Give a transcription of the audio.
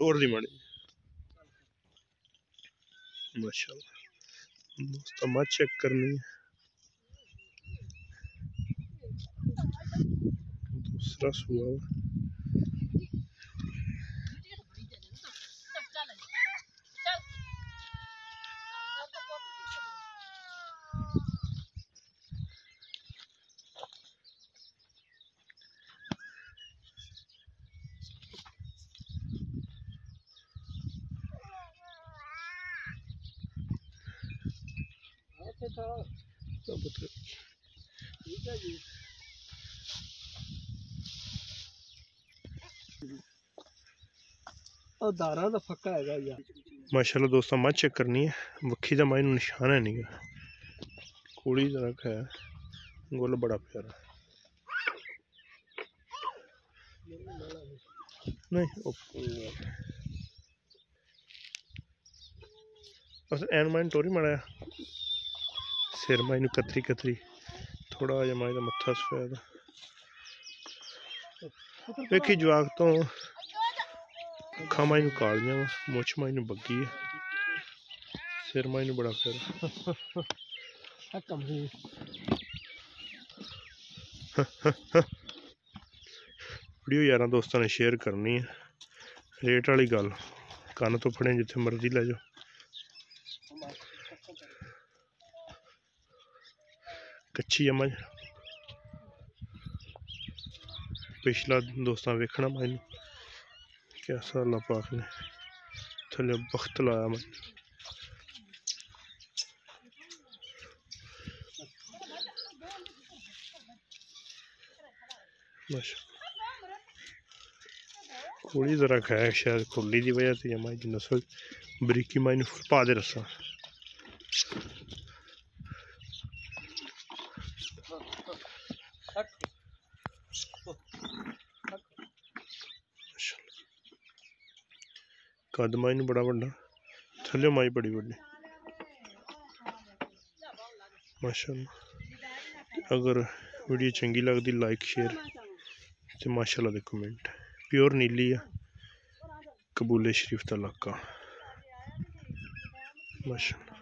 टोर दी माड़ी माशाल्लाह दोस्तों मत चेक करनी है। दूसरा सुआ दारा दा फक्का हैगा यार माशाल्लाह दोस्तों मत चेक करनी है। वक्खी का माइन निशान है नहीं कुड़ी तरह है गोल बड़ा प्यारा नहीं बस एन माइन टोरी माड़ा सिर माइन कतरी कतरी थोड़ा जहा माई का मत्था सफेद वेखी जवाक तो अखा माई कालियां मुछ माई बग्गी है सिर माई बड़ा फिर वीडियो यार दोस्तों ने शेयर करनी है। रेट वाली गल कन तो फड़े जिथे मर्जी ले जाओ। कच्ची है मज पिछला दोस्तों वेखना मैनू कैसा अल्लाह पाक ने थले बख्त लाया मैं थोड़ी जरा है शायद खुली की वजह से माई की नस्ल बरीकी माई ने पा दे रसा कद माई बड़ा बड़ा थले माई बड़ी बड़ी माशाल्लाह। अगर वीडियो चंगी लगती लाइक शेयर तो माशाल्लाह दे कमेंट। प्योर नीली है कबूले शरीफ का इलाका माशाल्लाह।